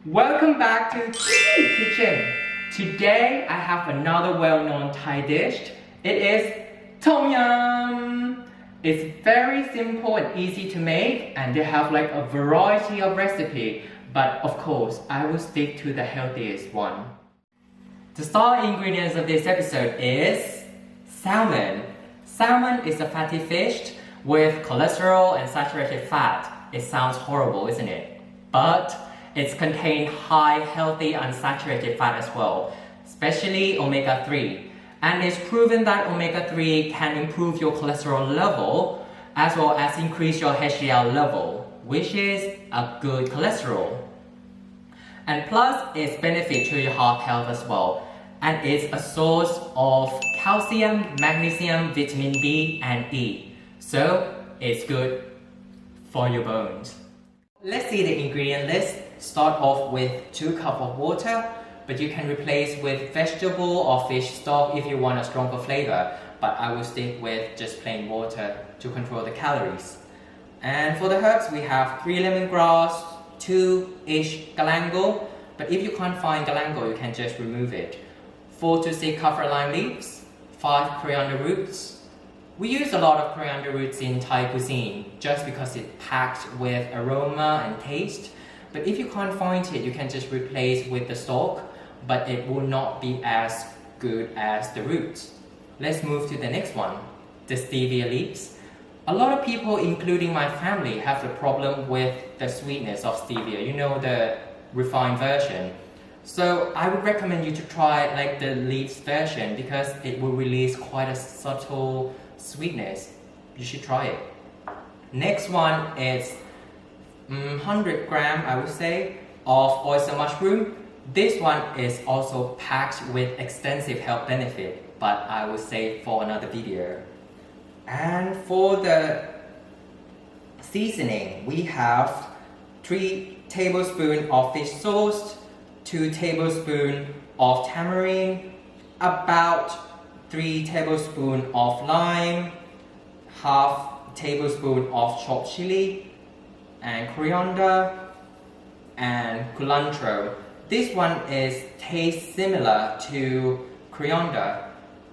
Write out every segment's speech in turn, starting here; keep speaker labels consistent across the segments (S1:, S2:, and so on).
S1: Welcome back to Chilli Kitchen. Today I have another well-known Thai dish. It is Tom Yum. It's very simple and easy to make, and they have like a variety of recipe. But of course, I will stick to the healthiest one. The star ingredients of this episode is salmon. Salmon is a fatty fish with cholesterol and saturated fat. It sounds horrible, isn't it? But it's contained high healthy unsaturated fat as well, especially omega-3. And it's proven that omega-3 can improve your cholesterol level as well as increase your HDL level, which is a good cholesterol. And plus, it's benefit to your heart health as well. And it's a source of calcium, magnesium, vitamin B and E. So it's good for your bones. Let's see the ingredient list. Start off with 2 cups of water, but you can replace with vegetable or fish stock if you want a stronger flavor. But I will stick with just plain water to control the calories. And for the herbs, we have 3 lemongrass, 2-ish galangal. But if you can't find galangal, you can just remove it. 4 to 6 Kaffir leaves, 5 coriander roots. We use a lot of coriander roots in Thai cuisine just because it's packed with aroma and taste. But if you can't find it, you can just replace with the stalk, but it will not be as good as the roots. Let's move to the next one, the stevia leaves. A lot of people, including my family, have the problem with the sweetness of stevia, you know, the refined version. So I would recommend you to try like the leaves version because it will release quite a subtle sweetness. You should try it. Next one is 100 gram, I would say, of oyster mushroom. This one is also packed with extensive health benefit, but I will save for another video. And for the seasoning, we have 3 tablespoons of fish sauce, 2 tablespoons of tamarin, about 3 tablespoons of lime, half tablespoon of chopped chilli, and coriander and culantro. This one is taste similar to coriander,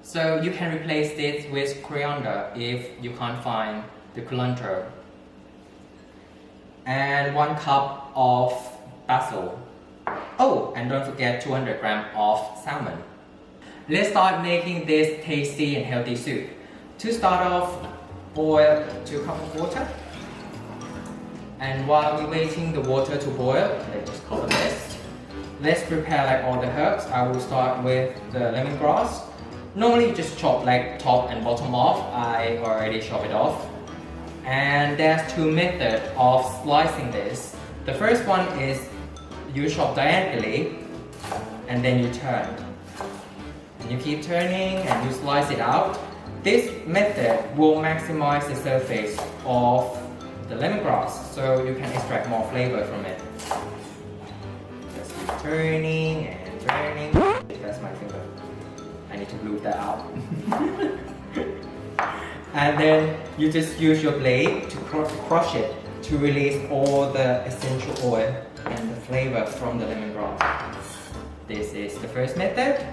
S1: so you can replace this with coriander if you can't find the culantro. And 1 cup of basil. Oh, and don't forget 200 grams of salmon. Let's start making this tasty and healthy soup. To start off, boil 2 cups of water. And while we're waiting the water to boil, let's just cover this. Let's prepare like all the herbs. I will start with the lemongrass. Normally you just chop like top and bottom off. I already chop it off. And there's 2 methods of slicing this. The first one is you chop diagonally and then you turn. And you keep turning and you slice it out. This method will maximize the surface of the lemongrass, so you can extract more flavor from it. Just keep turning and turning. That's my finger. I need to glue that out. And then you just use your blade to crush it to release all the essential oil and the flavor from the lemongrass. This is the first method.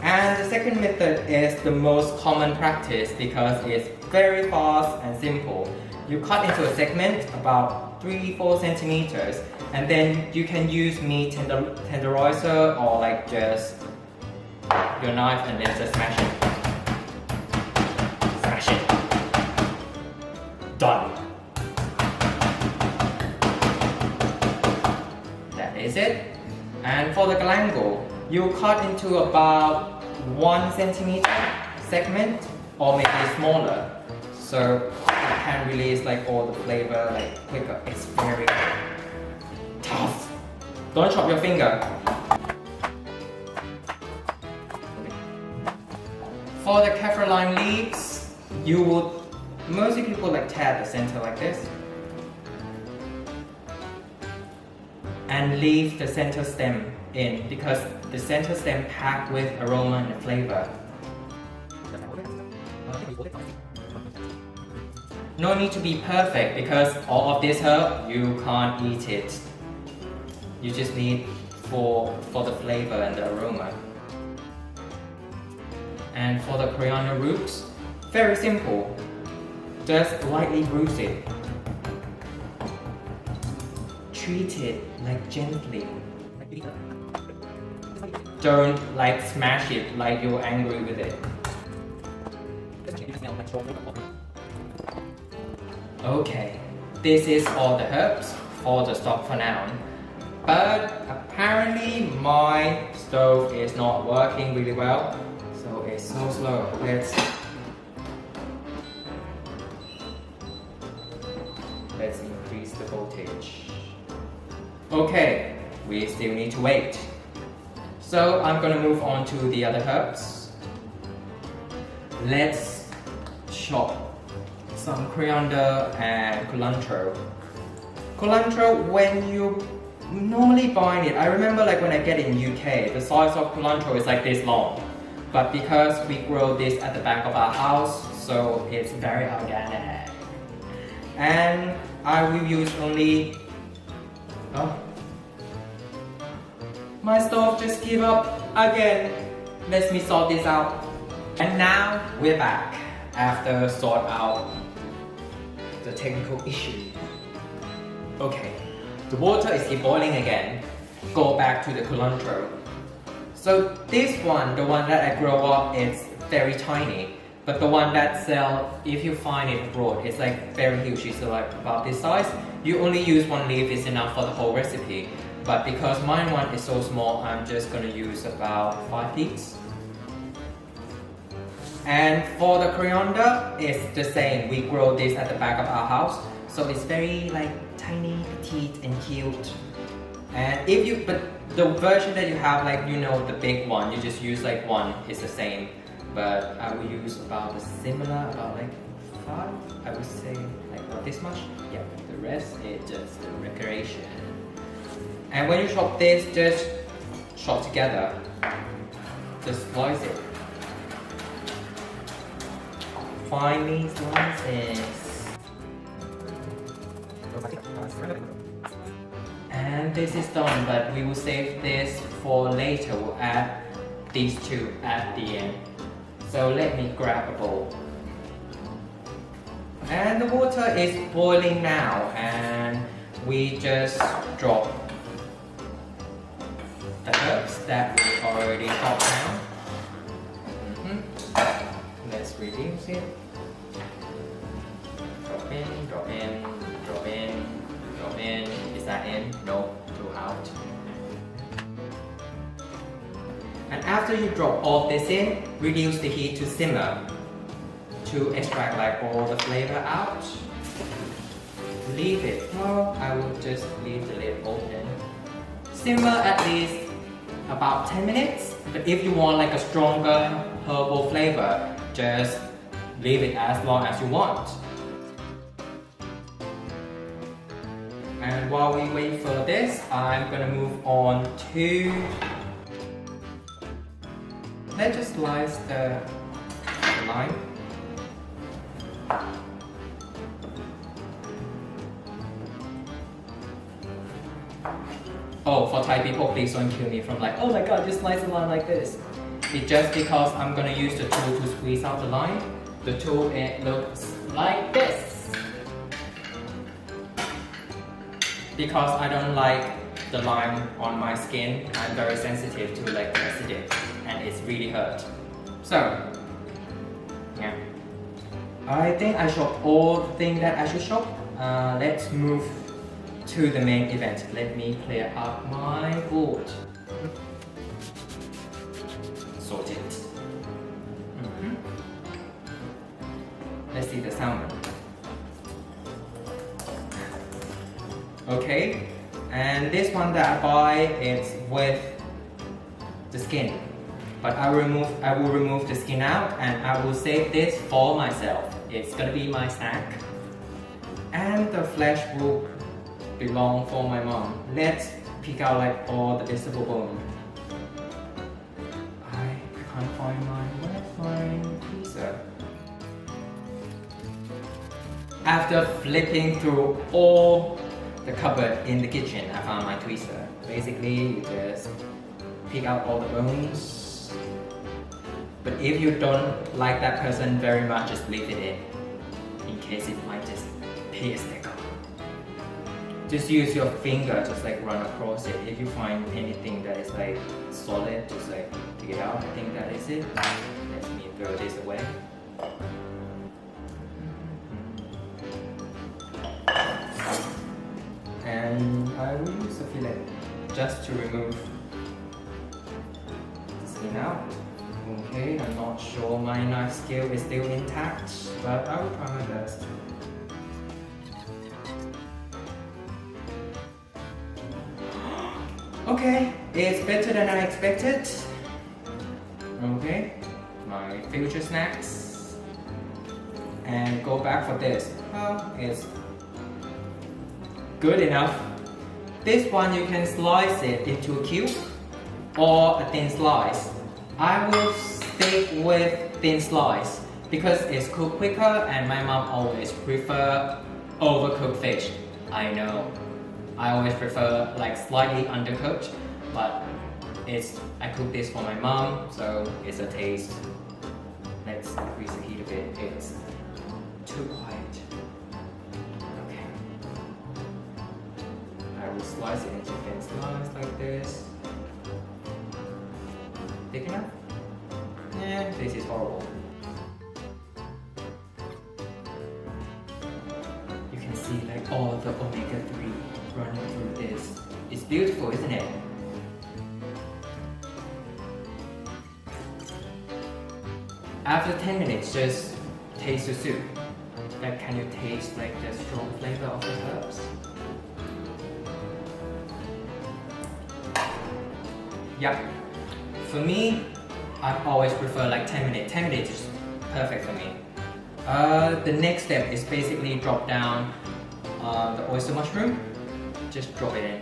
S1: And the second method is the most common practice because it's very fast and simple. You cut into a segment about 3-4 centimeters, and then you can use meat tenderizer or like just your knife and then just smash it. Smash it. Done. That is it. And for the galangal, you cut into about 1 centimeter segment or maybe smaller, so it can release like all the flavor like quicker. It's very tough. Don't chop your finger. For the Kaffir leaves, you would mostly people like tear the center like this and leave the center stem in because the center stem packed with aroma and flavor. No need to be perfect because all of this herb you can't eat it. You just need for the flavor and the aroma. And for the coriander roots, very simple. Just lightly bruise it. Treat it like gently. Don't like smash it like you're angry with it. Okay, this is all the herbs, all the stock for now. But apparently my stove is not working really well, so it's so slow. Let's increase the voltage. Okay, we still need to wait. So I'm gonna move on to the other herbs. Let's chop some coriander and culantro. Culantro, when you normally buy it, I remember like when I get it in UK, the size of culantro is like this long. But because we grow this at the back of our house, so it's very organic. And I will use only... Oh. My stove just gave up again. Let me sort this out. And now we're back after sort out the technical issue. Okay, the water is boiling again. Go back to the culantro. So this one, the one that I grow up, is very tiny. But the one that sell, if you find it abroad, it's like very huge. It's like about this size. You only use one leaf is enough for the whole recipe. But because mine one is so small, I'm just gonna use about 5 leaves. And for the coriander, it's the same. We grow this at the back of our house, so it's very like tiny, petite, and cute. And but the version that you have, like the big one, you just use like one. It's the same. But I will use about the similar, about like 5. I would say like about this much. Yeah. The rest is just the recreation. And when you chop this, just chop together. Just slice it. Finely slices. And this is done, but we will save this for later. We'll add these two at the end. So let me grab a bowl. And the water is boiling now, and we just drop the herbs that we already chopped down. Let's reduce it. Drop in, drop in, drop in, drop in. Is that in? No, go out. And after you drop all this in, reduce the heat to simmer to extract like all the flavor out. Leave it. Well, I will just leave the lid open. Simmer at least about 10 minutes. But if you want like a stronger herbal flavor, just leave it as long as you want. And while we wait for this, I'm gonna move on to... Let's just slice the lime. Oh, for Thai people, please don't kill me from like, oh my god, just slice the lime like this. It's just because I'm gonna use the tool to squeeze out the lime. The tool, it looks like this. Because I don't like the lime on my skin, I'm very sensitive to like acidic, and it's really hurt. So, yeah. I think I chopped all the things that I should chop. Let's move to the main event. Let me clear up my board. Sort it. Let's see the salmon. Okay, and this one that I buy is with the skin, but I will remove the skin out, and I will save this for myself. It's gonna be my snack, and the flesh will belong for my mom. Let's pick out like all the visible bone. I can't find my pizza. After flipping through all the cupboard in the kitchen, I found my tweezer. Basically, you just pick out all the bones. But if you don't like that person very much, just leave it in case it might just pay a sticker. Just use your finger, just like run across it. If you find anything that is like solid, just like take it out. I think that is it. Let me throw this away. And I will use a fillet just to remove the skin out. Okay, I'm not sure my knife skill is still intact, but I will try my best. Okay, it's better than I expected. Okay, my future snacks. And go back for this. Well, it's good enough. This one you can slice it into a cube or a thin slice. I will stick with thin slice because it's cooked quicker and my mom always prefer overcooked fish. I know. I always prefer like slightly undercooked, but I cook this for my mom, so it's a taste. Let's increase the heat a bit. It's too quiet. Okay. I will slice it into thin slices like this. Thick enough? Yeah, this is horrible. You can see like all the omega-3 running through this. It's beautiful, isn't it? After 10 minutes, just taste the soup. Like, can you taste like the strong flavor of the herbs? Yep. For me, I always prefer like 10 minutes. 10 minutes is perfect for me. The next step is basically drop down the oyster mushroom. Just drop it in.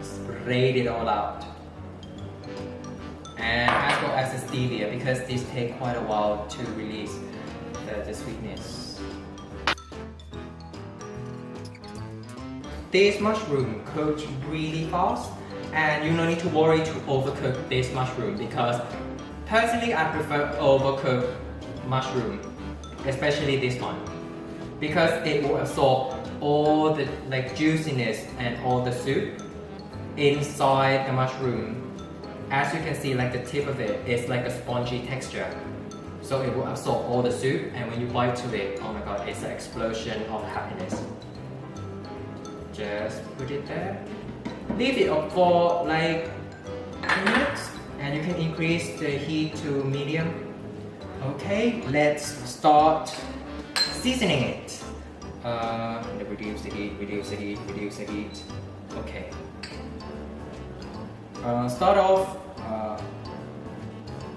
S1: Sprayed it all out. And as well as the stevia, because these take quite a while to release the sweetness. This mushroom cooks really fast, and you don't need to worry to overcook this mushroom because personally I prefer overcooked mushroom, especially this one, because it will absorb all the like juiciness and all the soup inside the mushroom. As you can see, like the tip of it is like a spongy texture, so it will absorb all the soup, and when you bite to it, oh my god, it's an explosion of happiness. Just put it there, leave it up for like 2 minutes, and you can increase the heat to medium. Okay, let's start seasoning it. Reduce the heat, reduce the heat, reduce the heat. Okay. Start off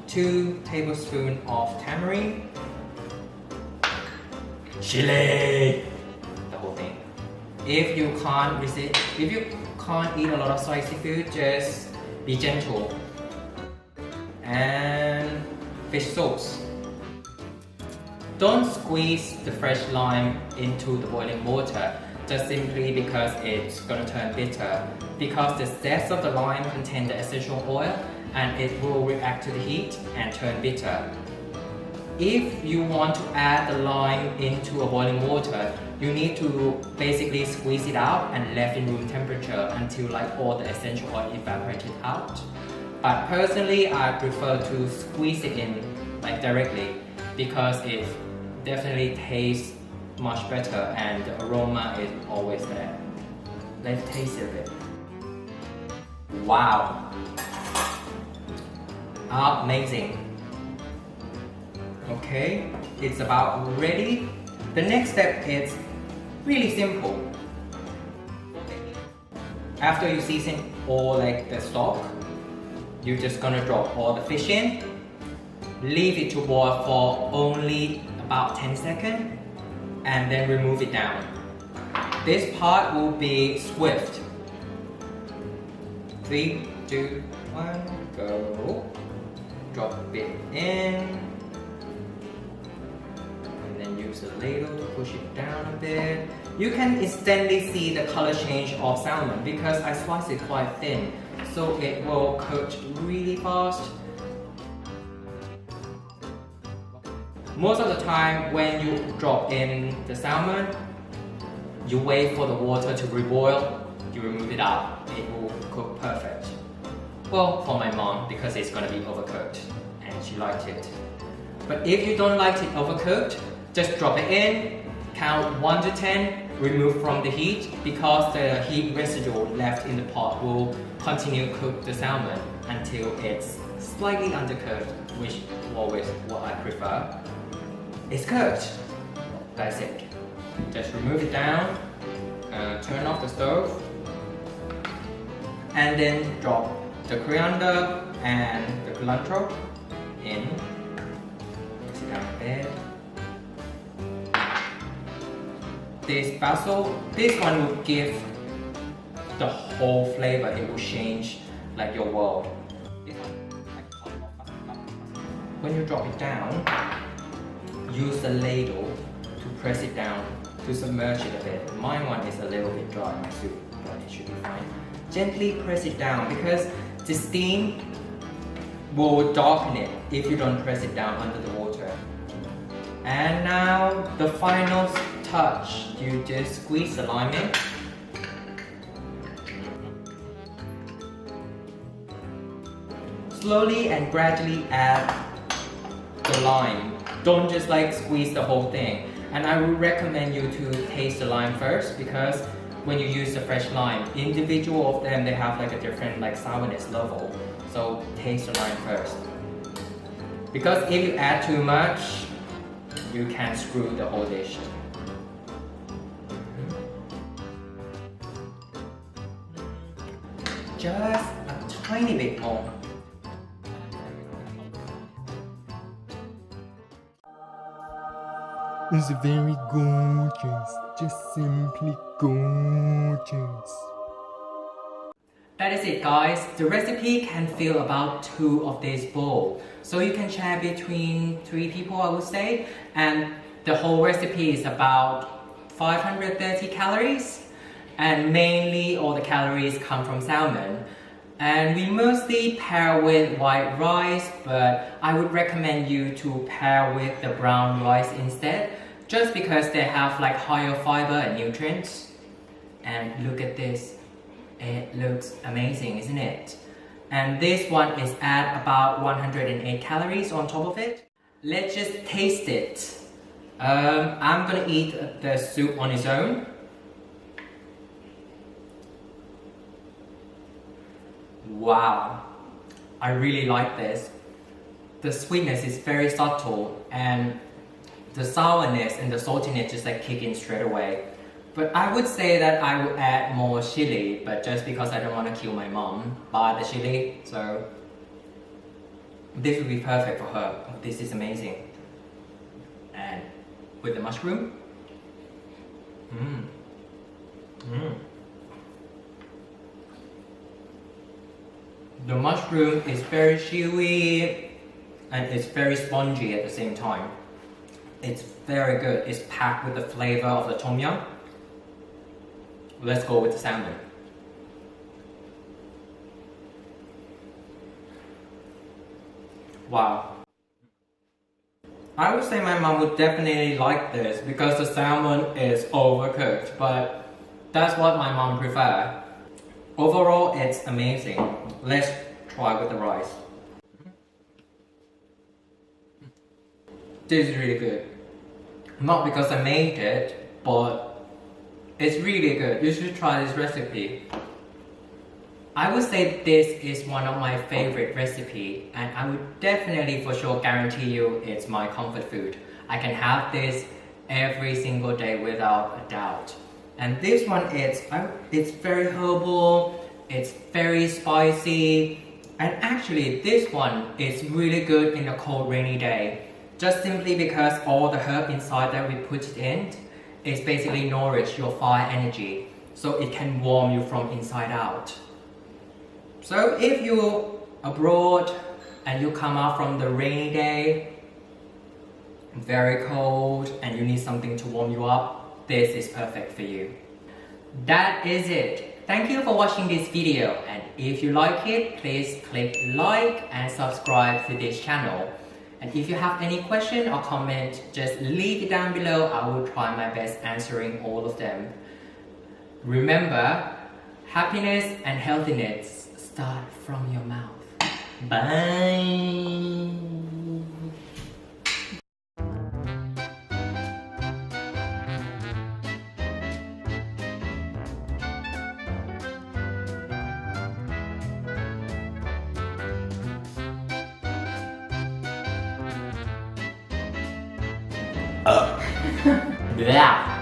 S1: 2 tablespoons of Tamarin, chilli, the whole thing. If you can't resist, if you can't eat a lot of spicy food, just be gentle. And fish sauce. Don't squeeze the fresh lime into the boiling water, just simply because it's going to turn bitter. Because the zest of the lime contains the essential oil and it will react to the heat and turn bitter. If you want to add the lime into a boiling water, you need to basically squeeze it out and left in room temperature until like all the essential oil evaporated out. But personally, I prefer to squeeze it in like directly because it definitely tastes much better and the aroma is always there. Let's taste it a bit. Wow! Amazing! Okay, it's about ready. The next step is really simple. After you season all like the stock, you're just gonna drop all the fish in, leave it to boil for only about 10 seconds, and then remove it down. This part will be swift. 3, 2, 1, go. Drop it in, and then you use a ladle to push it down a bit. You can instantly see the color change of salmon because I slice it quite thin, so it will cook really fast. Most of the time when you drop in the salmon, you wait for the water to reboil, you remove it out, it will cook perfect. Well, for my mom, because it's gonna be overcooked and she liked it. But if you don't like it overcooked, just drop it in, count 1 to 10, remove from the heat because the heat residue left in the pot will continue cook the salmon until it's slightly undercooked, which always what I prefer. It's cooked. That's it. Just remove it down, turn off the stove, and then drop the coriander and the culantro in. Sit down a bit. This basil, this one will give the whole flavor. It will change like your world. When you drop it down, use a ladle to press it down to submerge it a bit. Mine one is a little bit dry, my soup, but it should be fine. Gently press it down because the steam will darken it if you don't press it down under the water. And now the final touch, you just squeeze the lime in. Slowly and gradually add the lime. Don't just like squeeze the whole thing. And I would recommend you to taste the lime first because when you use the fresh lime, individual of them, they have like a different like sourness level. So taste the lime first. Because if you add too much, you can screw the whole dish. Just a tiny bit more.
S2: It's very gorgeous, just simply gorgeous.
S1: That is it guys, the recipe can fill about 2 of this bowl. So you can share between 3 people I would say, and the whole recipe is about 530 calories, and mainly all the calories come from salmon. And we mostly pair with white rice, but I would recommend you to pair with the brown rice instead, just because they have like higher fiber and nutrients. And look at this, it looks amazing, isn't it? And this one is at about 108 calories on top of it. Let's just taste it. I'm gonna eat the soup on its own. Wow, I really like this. The sweetness is very subtle and the sourness and the saltiness just like kick in straight away. But I would say that I would add more chili, but just because I don't want to kill my mom by the chili, so this would be perfect for her. This is amazing. And with the mushroom, the mushroom is very chewy and it's very spongy at the same time. It's very good. It's packed with the flavor of the Tom Yum. Let's go with the salmon. Wow. I would say my mom would definitely like this because the salmon is overcooked, but that's what my mom prefers. Overall, it's amazing. Let's try with the rice. This is really good. Not because I made it, but it's really good. You should try this recipe. I would say this is one of my favorite recipes, and I would definitely for sure guarantee you it's my comfort food. I can have this every single day without a doubt. And this one it's very herbal, it's very spicy, and actually this one is really good in a cold rainy day. Just simply because all the herb inside that we put it in is basically nourish your fire energy, so it can warm you from inside out. So if you're abroad and you come out from the rainy day, very cold and you need something to warm you up, this is perfect for you. That is it. Thank you for watching this video, and if you like it, please click like and subscribe to this channel. And if you have any question or comment, just leave it down below. I will try my best answering all of them. Remember, happiness and healthiness start from your mouth. Bye. Blah.